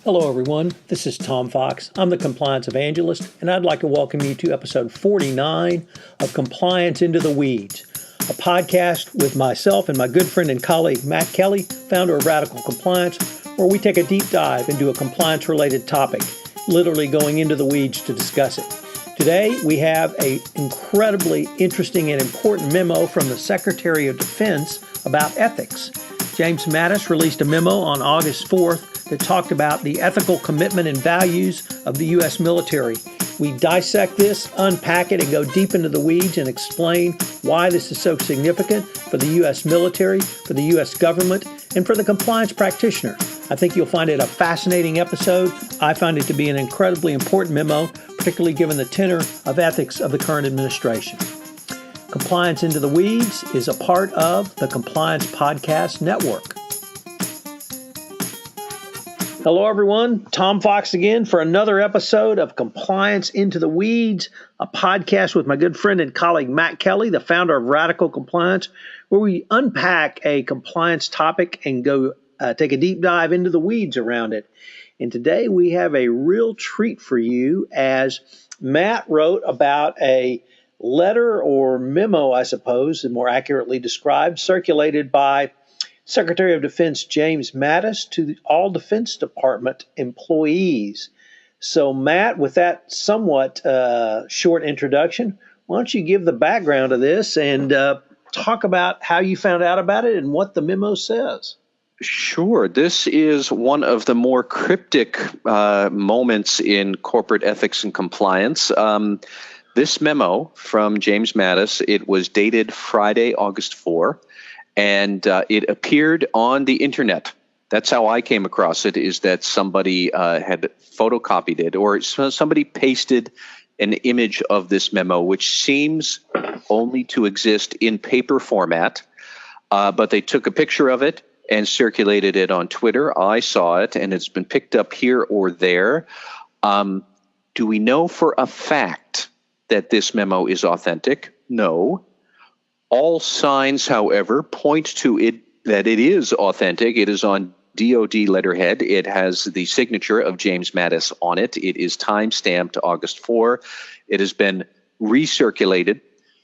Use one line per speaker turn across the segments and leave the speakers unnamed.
Hello everyone, this is Tom Fox. I'm the Compliance Evangelist, and I'd like to welcome you to episode 49 of Compliance Into the Weeds, a podcast with myself and my good friend and colleague Matt Kelly, founder of Radical Compliance, where we take a deep dive into a compliance-related topic, literally going into the weeds to discuss it. Today, we have an incredibly interesting and important memo from the Secretary of Defense about ethics. James Mattis released a memo on August 4th that talked about the ethical commitment and values of the U.S. military. We dissect this, unpack it, and go deep into the weeds and explain why this is so significant for the U.S. military, for the U.S. government, and for the compliance practitioner. I think you'll find it a fascinating episode. I find it to be an incredibly important memo, particularly given the tenor of ethics of the current administration. Compliance Into the Weeds is a part of the Compliance Podcast Network. Hello, everyone. Tom Fox again for another episode of Compliance Into the Weeds, a podcast with my good friend and colleague Matt Kelly, the founder of Radical Compliance, where we unpack a compliance topic and go take a deep dive into the weeds around it. And today we have a real treat for you as Matt wrote about a letter or memo, I suppose, and more accurately described, circulated by Secretary of Defense James Mattis to all Defense Department employees. So, Matt, with that somewhat short introduction, why don't you give the background of this and talk about how you found out about it and what the memo says?
Sure. This is one of the more cryptic moments in corporate ethics and compliance. This memo from James Mattis, it was dated Friday, August 4, and it appeared on the internet. That's how I came across it, is that somebody had photocopied it, or somebody pasted an image of this memo, which seems only to exist in paper format, but they took a picture of it and circulated it on Twitter. I saw it, and it's been picked up here or there. Do we know for a fact that this memo is authentic? No. All signs, however, point to it that it is authentic. It is on DOD letterhead. It has the signature of James Mattis on it. It is time-stamped August 4. It has been recirculated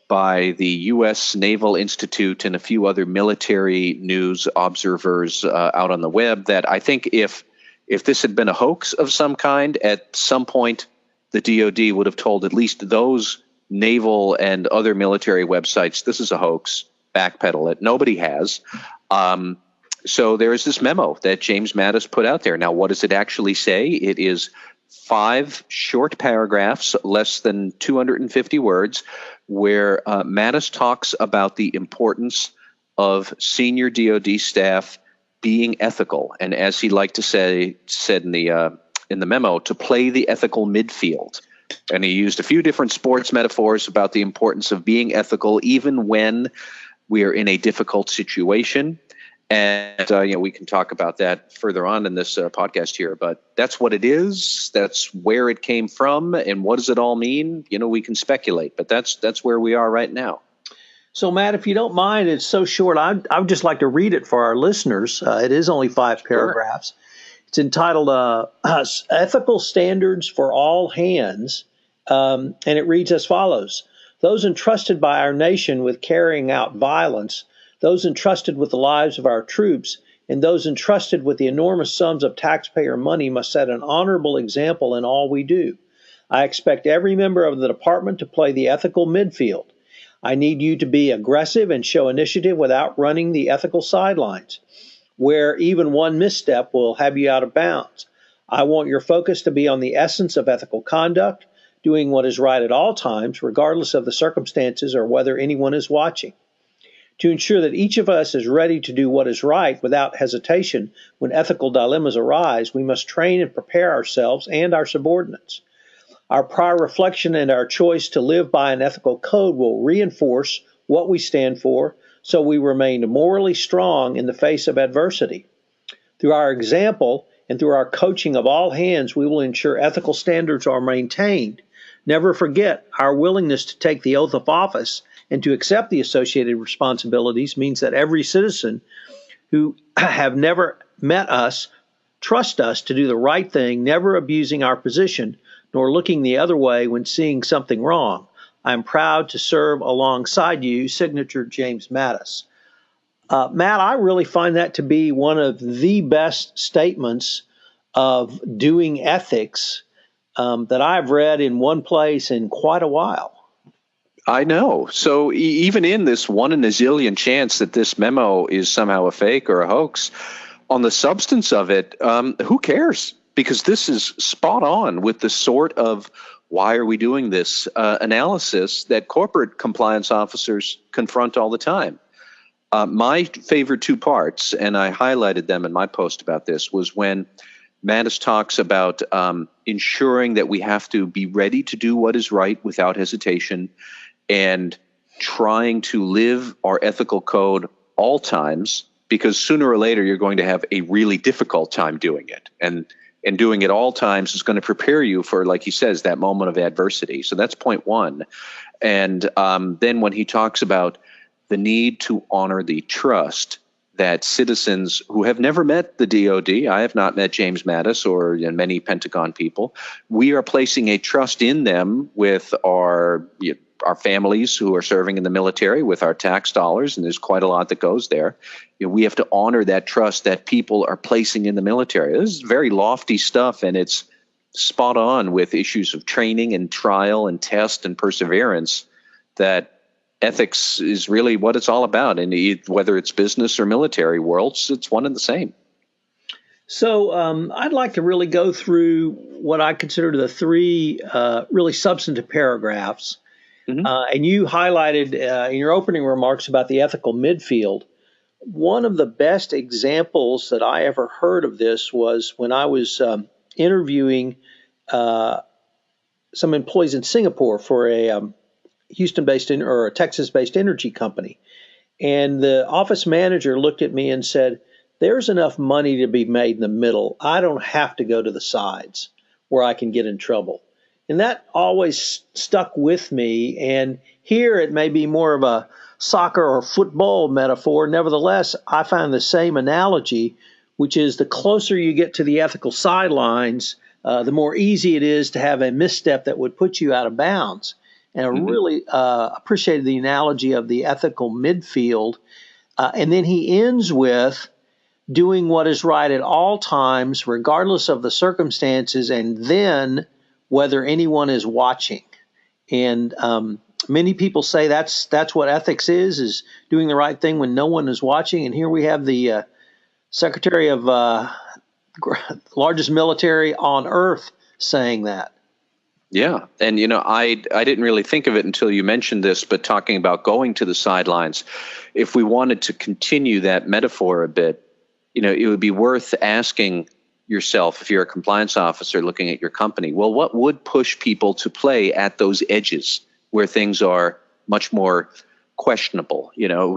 by the US Naval Institute and a few other military news observers out on the web, that I think if this had been a hoax of some kind, at some point the DOD would have told at least those naval and other military websites, this is a hoax, backpedal it. Nobody has. So there is this memo that James Mattis put out there. Now, what does it actually say? It is 5 short paragraphs, less than 250 words, where Mattis talks about the importance of senior DOD staff being ethical, and as he liked to say, said in the memo, to play the ethical midfield. And he used a few different sports metaphors about the importance of being ethical, even when we are in a difficult situation. And we can talk about that further on in this podcast here. But that's what it is. That's where it came from. And what does it all mean? We can speculate. But that's where we are right now.
So, Matt, if you don't mind, it's so short. I would just like to read it for our listeners. It is only 5 paragraphs. Sure. It's entitled Ethical Standards for All Hands, and it reads as follows. Those entrusted by our nation with carrying out violence, those entrusted with the lives of our troops, and those entrusted with the enormous sums of taxpayer money must set an honorable example in all we do. I expect every member of the department to play the ethical midfield. I need you to be aggressive and show initiative without running the ethical sidelines, where even one misstep will have you out of bounds. I want your focus to be on the essence of ethical conduct, doing what is right at all times, regardless of the circumstances or whether anyone is watching. To ensure that each of us is ready to do what is right without hesitation when ethical dilemmas arise, we must train and prepare ourselves and our subordinates. Our prior reflection and our choice to live by an ethical code will reinforce what we stand for, so we remain morally strong in the face of adversity. Through our example and through our coaching of all hands, we will ensure ethical standards are maintained. Never forget, our willingness to take the oath of office and to accept the associated responsibilities means that every citizen who have never met us trust us to do the right thing, never abusing our position, nor looking the other way when seeing something wrong. I'm proud to serve alongside you. Signature, James Mattis. Matt, I really find that to be one of the best statements of doing ethics that I've read in one place in quite a while.
I know. So even in this one in a zillion chance that this memo is somehow a fake or a hoax, on the substance of it, who cares? Because this is spot on with the sort of why are we doing this analysis that corporate compliance officers confront all the time. My favorite two parts, and I highlighted them in my post about this, was when Mattis talks about ensuring that we have to be ready to do what is right without hesitation and trying to live our ethical code all times, because sooner or later you're going to have a really difficult time doing it. And doing it all times is going to prepare you for, like he says, that moment of adversity. So that's point one. And then when he talks about the need to honor the trust that citizens who have never met the DOD, I have not met James Mattis or many Pentagon people, we are placing a trust in them with our families who are serving in the military, with our tax dollars, and there's quite a lot that goes there. We have to honor that trust that people are placing in the military. This is very lofty stuff, and it's spot on with issues of training and trial and test and perseverance, that ethics is really what it's all about. And whether it's business or military worlds, it's one and the same.
So I'd like to really go through what I consider the three really substantive paragraphs. Mm-hmm. And you highlighted in your opening remarks about the ethical midfield. One of the best examples that I ever heard of this was when I was interviewing some employees in Singapore for a Houston-based or a Texas-based energy company. And the office manager looked at me and said, "There's enough money to be made in the middle. I don't have to go to the sides where I can get in trouble." And that always stuck with me. And here it may be more of a soccer or football metaphor. Nevertheless, I find the same analogy, which is the closer you get to the ethical sidelines, the more easy it is to have a misstep that would put you out of bounds. And I really appreciated the analogy of the ethical midfield. And then he ends with doing what is right at all times, regardless of the circumstances, and then whether anyone is watching. And many people say that's what ethics is doing the right thing when no one is watching. And here we have the Secretary of largest military on earth saying that.
Yeah. And, I didn't really think of it until you mentioned this, but talking about going to the sidelines, if we wanted to continue that metaphor a bit, it would be worth asking yourself, if you're a compliance officer looking at your company, well, what would push people to play at those edges where things are much more questionable?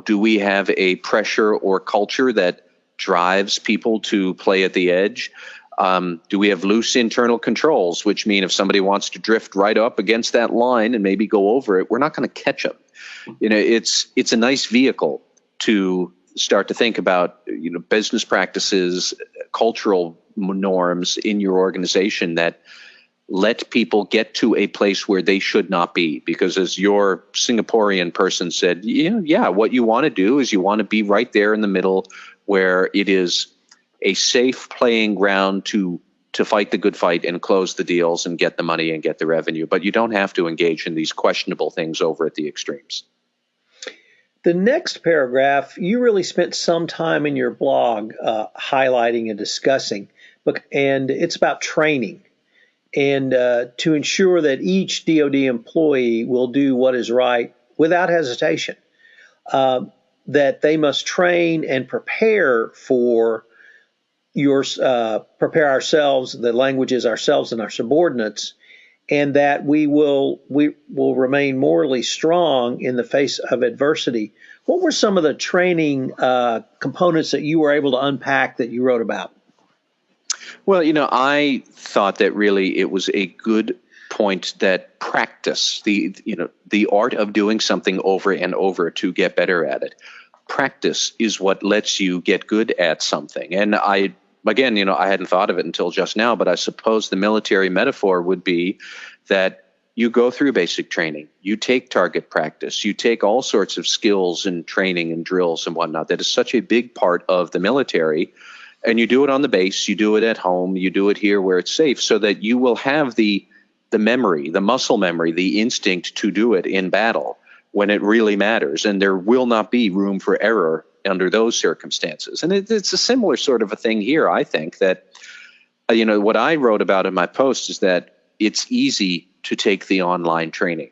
Do we have a pressure or culture that drives people to play at the edge? Do we have loose internal controls, which mean if somebody wants to drift right up against that line and maybe go over it, we're not going to catch them. It's a nice vehicle to start to think about, business practices, cultural norms in your organization that let people get to a place where they should not be. Because as your Singaporean person said, what you want to do is you want to be right there in the middle where it is a safe playing ground to fight the good fight and close the deals and get the money and get the revenue. But you don't have to engage in these questionable things over at the extremes.
The next paragraph, you really spent some time in your blog highlighting and discussing, and it's about training and to ensure that each DOD employee will do what is right without hesitation, that they must train and prepare for prepare ourselves, the languages ourselves and our subordinates, and that we will remain morally strong in the face of adversity. What were some of the training components that you were able to unpack that you wrote about?
Well, I thought that really it was a good point that practice, the art of doing something over and over to get better at it. Practice is what lets you get good at something. And I again, I hadn't thought of it until just now, but I suppose the military metaphor would be that you go through basic training, you take target practice, you take all sorts of skills and training and drills and whatnot. That is such a big part of the military. And you do it on the base, you do it at home, you do it here where it's safe, so that you will have the memory, the muscle memory, the instinct to do it in battle when it really matters. And there will not be room for error under those circumstances. And it's a similar sort of a thing here, I think, that, what I wrote about in my post is that it's easy to take the online training,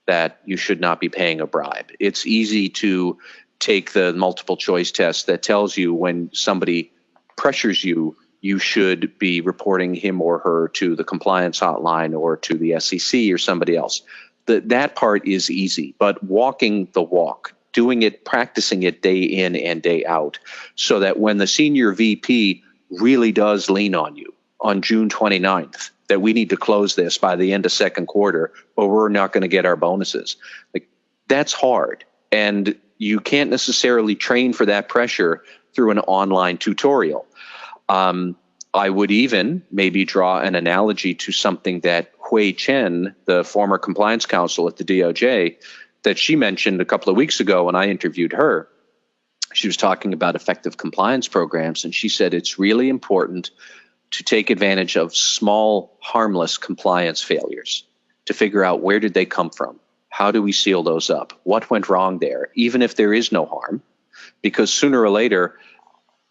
that you should not be paying a bribe. It's easy to take the multiple choice test that tells you when somebody pressures you, you should be reporting him or her to the compliance hotline or to the SEC or somebody else. That part is easy, but walking the walk, doing it, practicing it day in and day out, so that when the senior VP really does lean on you on June 29th, that we need to close this by the end of second quarter or we're not going to get our bonuses. Like, that's hard. And you can't necessarily train for that pressure through an online tutorial. I would even maybe draw an analogy to something that Hui Chen, the former compliance counsel at the DOJ, that she mentioned a couple of weeks ago when I interviewed her. She was talking about effective compliance programs, and she said it's really important to take advantage of small, harmless compliance failures to figure out where did they come from? How do we seal those up? What went wrong there? Even if there is no harm, because sooner or later,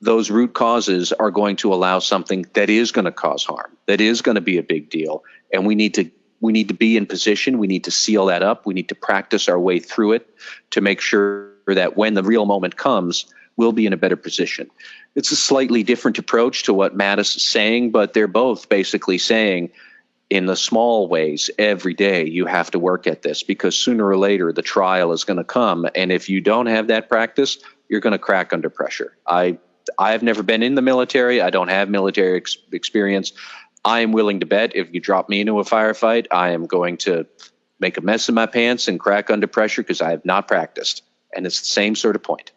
those root causes are going to allow something that is going to cause harm, that is going to be a big deal. And we need to be in position. We need to seal that up. We need to practice our way through it to make sure that when the real moment comes, we'll be in a better position. It's a slightly different approach to what Mattis is saying, but they're both basically saying in the small ways every day you have to work at this, because sooner or later the trial is going to come. And if you don't have that practice, you're going to crack under pressure. I've never been in the military. I don't have military experience. I am willing to bet if you drop me into a firefight, I am going to make a mess of my pants and crack under pressure because I have not practiced. And it's the same sort of point.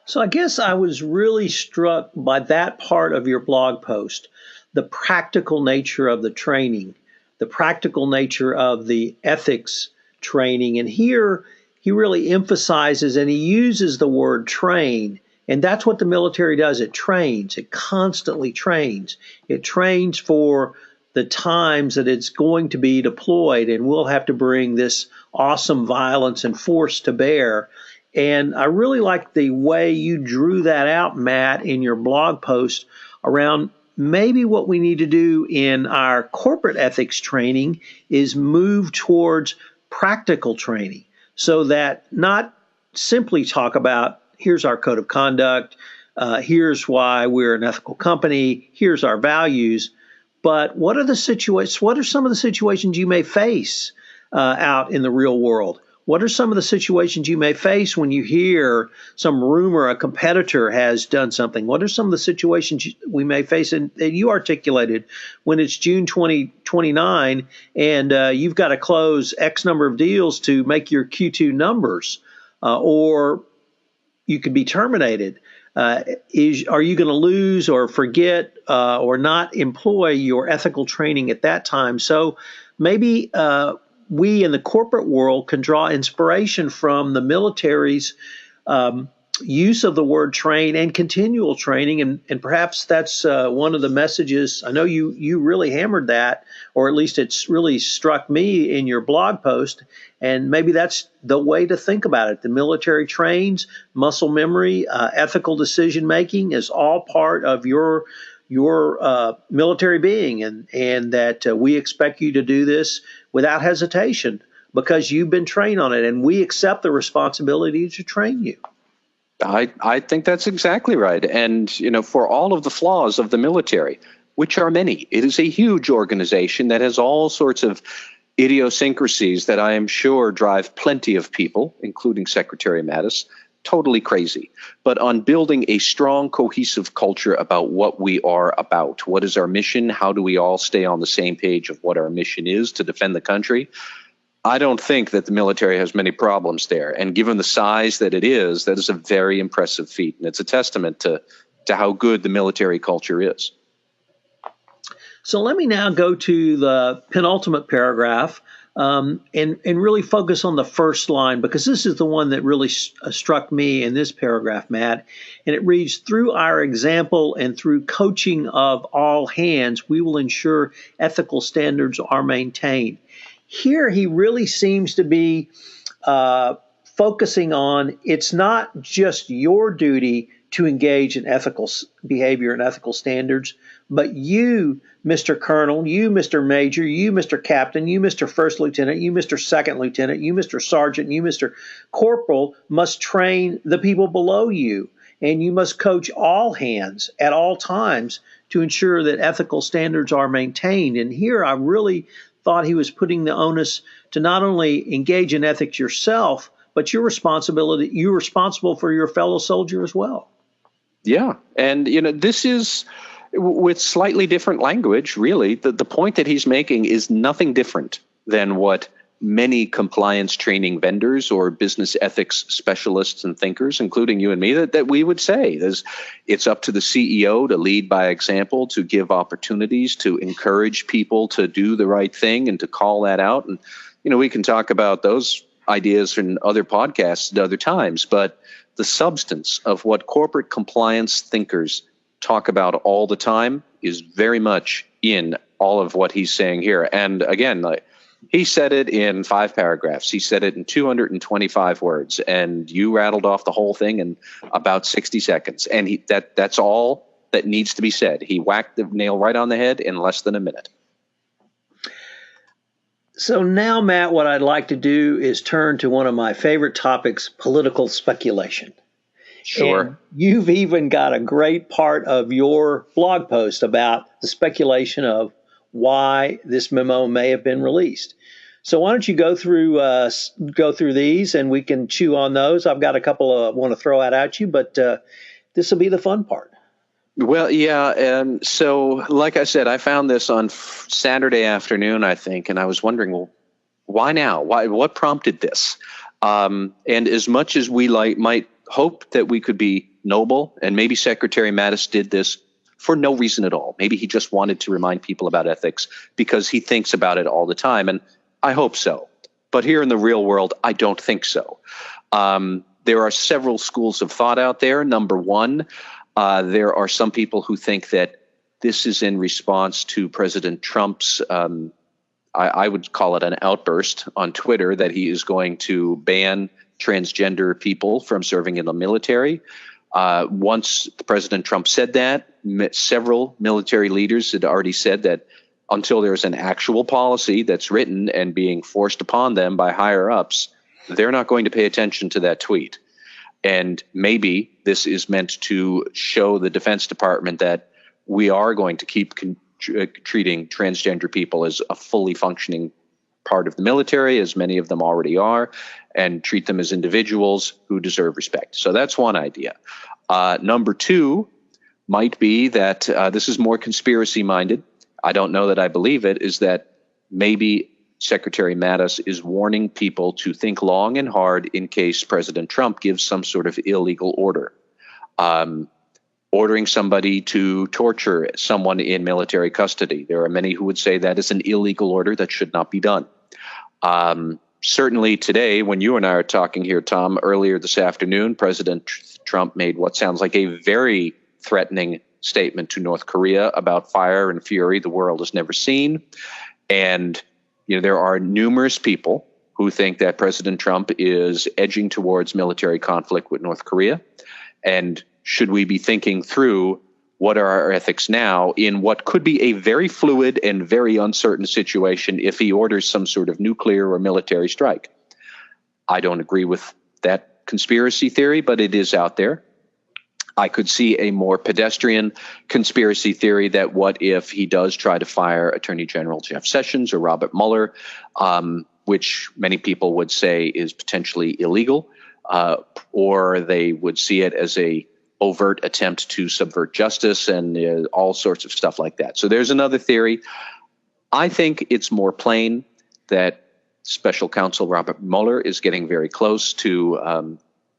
So I guess I was really struck by that part of your blog post, the practical nature of the training, the practical nature of the ethics training. And here he really emphasizes and he uses the word train. And that's what the military does. It trains. It constantly trains. It trains for the times that it's going to be deployed, and we'll have to bring this awesome violence and force to bear. And I really like the way you drew that out, Matt, in your blog post around maybe what we need to do in our corporate ethics training is move towards practical training, so that not simply talk about here's our code of conduct, here's why we're an ethical company, here's our values, but what are some of the situations you may face out in the real world? What are some of the situations you may face when you hear some rumor a competitor has done something? What are some of the situations we may face, and you articulated when it's June 2029 and you've got to close X number of deals to make your Q2 numbers, or you could be terminated. Are you going to lose or forget or not employ your ethical training at that time? So maybe we in the corporate world can draw inspiration from the military's use of the word train and continual training. And perhaps that's one of the messages. I know you really hammered that, or at least it's really struck me in your blog post. And maybe that's the way to think about it. The military trains, muscle memory, ethical decision making is all part of your military being, and that we expect you to do this without hesitation because you've been trained on it, and we accept the responsibility to train you.
I think that's exactly right. And, for all of the flaws of the military, which are many, it is a huge organization that has all sorts of idiosyncrasies that I am sure drive plenty of people, including Secretary Mattis, totally crazy. But on building a strong, cohesive culture about what we are about, what is our mission, how do we all stay on the same page of what our mission is to defend the country, I don't think that the military has many problems there. And given the size that it is, that is a very impressive feat. And it's a testament to to how good the military culture is.
So let me now go to the penultimate paragraph and really focus on the first line, because this is the one that really struck me in this paragraph, Matt. And it reads, through our example and through coaching of all hands, we will ensure ethical standards are maintained. Here he really seems to be focusing on, it's not just your duty to engage in ethical behavior and ethical standards, but you, Mr. Colonel, you, Mr. Major, you, Mr. Captain, you, Mr. First Lieutenant, you, Mr. Second Lieutenant, you, Mr. Sergeant, you, Mr. Corporal, must train the people below you, and you must coach all hands at all times to ensure that ethical standards are maintained. And here I really thought he was putting the onus to not only engage in ethics yourself, but you're responsible for your fellow soldier as well.
Yeah. And, this is with slightly different language, really. The point that he's making is nothing different than what many compliance training vendors or business ethics specialists and thinkers, including you and me, that we would say. It's up to the CEO to lead by example, to give opportunities, to encourage people to do the right thing and to call that out. And, we can talk about those ideas in other podcasts at other times, but the substance of what corporate compliance thinkers talk about all the time is very much in all of what he's saying here. And again, he said it in 5 paragraphs. He said it in 225 words, and you rattled off the whole thing in about 60 seconds. And that's all that needs to be said. He whacked the nail right on the head in less than a minute.
So now, Matt, what I'd like to do is turn to one of my favorite topics, political speculation.
Sure.
And you've even got a great part of your blog post about the speculation of why this memo may have been released. So why don't you go through these and we can chew on those. I've got a couple I want to throw out at you, but this will be the fun part.
Well, yeah. And so, like I said, I found this on Saturday afternoon, I think, and I was wondering, well, why now? What prompted this? And as much as we might hope that we could be noble, and maybe Secretary Mattis did this for no reason at all. Maybe he just wanted to remind people about ethics because he thinks about it all the time, and I hope so. But here in the real world, I don't think so. There are several schools of thought out there. Number one, there are some people who think that this is in response to President Trump's, I would call it an outburst on Twitter, that he is going to ban transgender people from serving in the military. Once President Trump said that, several military leaders had already said that until there's an actual policy that's written and being forced upon them by higher ups, they're not going to pay attention to that tweet. And maybe this is meant to show the Defense Department that we are going to keep treating transgender people as a fully functioning part of the military, as many of them already are, and treat them as individuals who deserve respect. So that's one idea. Number two might be that this is more conspiracy-minded. I don't know that I believe it, is that maybe Secretary Mattis is warning people to think long and hard in case President Trump gives some sort of illegal order. Ordering somebody to torture someone in military custody. There are many who would say that is an illegal order that should not be done. Certainly today, when you and I are talking here, Tom, earlier this afternoon, President Trump made what sounds like a very threatening statement to North Korea about fire and fury the world has never seen. And there are numerous people who think that President Trump is edging towards military conflict with North Korea. And should we be thinking through what are our ethics now in what could be a very fluid and very uncertain situation if he orders some sort of nuclear or military strike? I don't agree with that conspiracy theory, but it is out there. I could see a more pedestrian conspiracy theory that what if he does try to fire Attorney General Jeff Sessions or Robert Mueller, which many people would say is potentially illegal, or they would see it as a overt attempt to subvert justice and all sorts of stuff like that. So there's another theory. I think it's more plain that Special Counsel Robert Mueller is getting very close to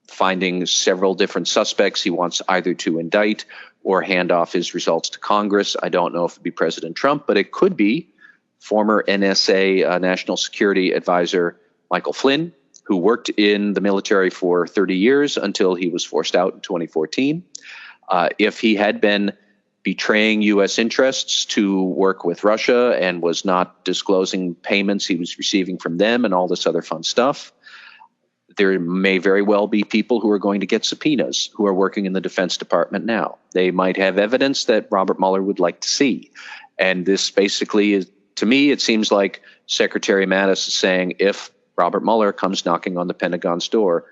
finding several different suspects he wants either to indict or hand off his results to Congress. I don't know if it'd be President Trump, but it could be former NSA National Security Advisor Michael Flynn, who worked in the military for 30 years until he was forced out in 2014. If he had been betraying U.S. interests to work with Russia and was not disclosing payments he was receiving from them and all this other fun stuff, there may very well be people who are going to get subpoenas who are working in the Defense Department now. They might have evidence that Robert Mueller would like to see. And this basically is, to me, it seems like Secretary Mattis is saying, if Robert Mueller comes knocking on the Pentagon's door,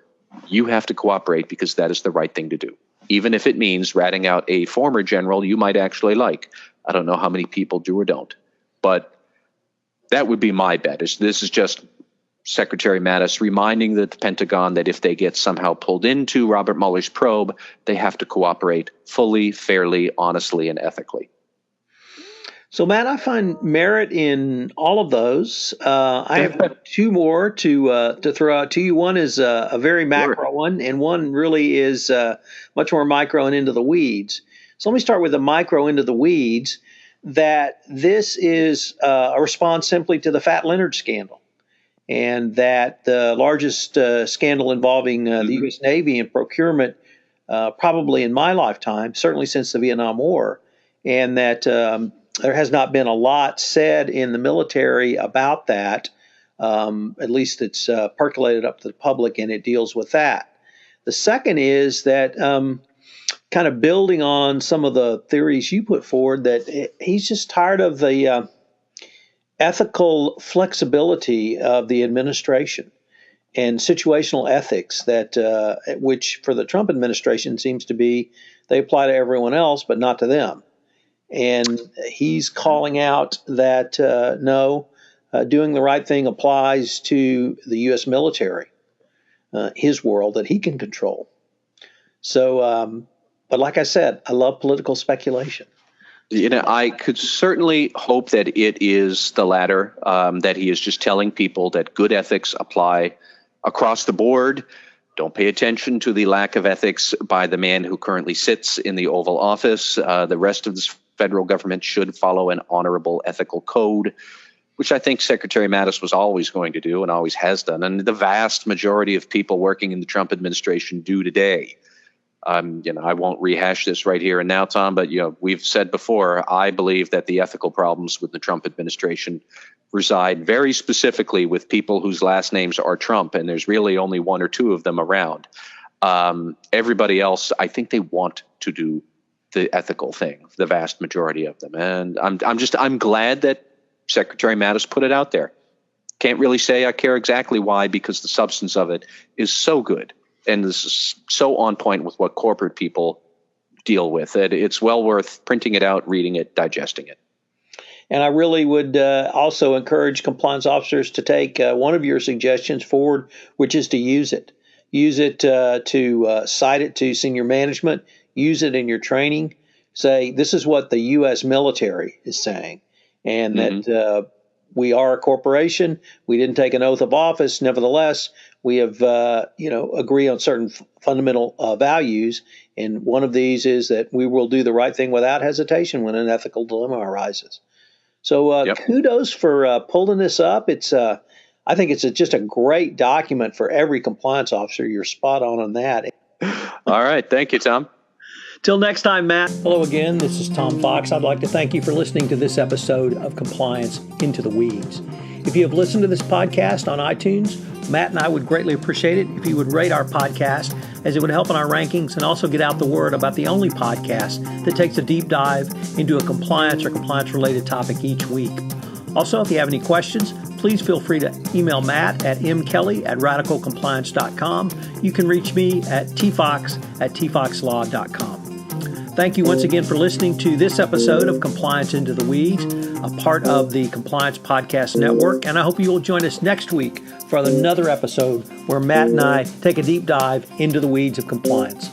you have to cooperate because that is the right thing to do. Even if it means ratting out a former general you might actually like. I don't know how many people do or don't. But that would be my bet. This is just Secretary Mattis reminding the Pentagon that if they get somehow pulled into Robert Mueller's probe, they have to cooperate fully, fairly, honestly, and ethically.
So, Matt, I find merit in all of those. I have two more to throw out to you. One is a very macro one, and one really is much more micro and into the weeds. So let me start with the micro into the weeds, that this is a response simply to the Fat Leonard scandal, and that the largest scandal involving the U.S. Navy and procurement probably in my lifetime, certainly since the Vietnam War, and that there has not been a lot said in the military about that. At least it's percolated up to the public, and it deals with that. The second is that kind of building on some of the theories you put forward, that he's just tired of the ethical flexibility of the administration and situational ethics that which for the Trump administration seems to be they apply to everyone else but not to them. And he's calling out that doing the right thing applies to the U.S. military, his world that he can control. So, but like I said, I love political speculation.
I could certainly hope that it is the latter, that he is just telling people that good ethics apply across the board. Don't pay attention to the lack of ethics by the man who currently sits in the Oval Office. The rest of the federal government should follow an honorable ethical code, which I think Secretary Mattis was always going to do and always has done. And the vast majority of people working in the Trump administration do today. I won't rehash this right here and now, Tom, but we've said before, I believe that the ethical problems with the Trump administration reside very specifically with people whose last names are Trump, and there's really only one or two of them around. Everybody else, I think they want to do the ethical thing, the vast majority of them. And I'm glad that Secretary Mattis put it out there. Can't really say I care exactly why, because the substance of it is so good. And this is so on point with what corporate people deal with that it's well worth printing it out, reading it, digesting it.
And I really would also encourage compliance officers to take one of your suggestions forward, which is to use it. Use it to cite it to senior management. Use it in your training. Say, this is what the U.S. military is saying, and that we are a corporation. We didn't take an oath of office. Nevertheless, we have, agree on certain fundamental values. And one of these is that we will do the right thing without hesitation when an ethical dilemma arises. So kudos for pulling this up. I think it's just a great document for every compliance officer. You're spot on that.
All right. Thank you, Tom.
Till next time, Matt. Hello again. This is Tom Fox. I'd like to thank you for listening to this episode of Compliance Into the Weeds. If you have listened to this podcast on iTunes, Matt and I would greatly appreciate it if you would rate our podcast, as it would help in our rankings and also get out the word about the only podcast that takes a deep dive into a compliance or compliance-related topic each week. Also, if you have any questions, please feel free to email Matt at mkelly@radicalcompliance.com. You can reach me at tfox@tfoxlaw.com. Thank you once again for listening to this episode of Compliance Into the Weeds, a part of the Compliance Podcast Network, and I hope you will join us next week for another episode where Matt and I take a deep dive into the weeds of compliance.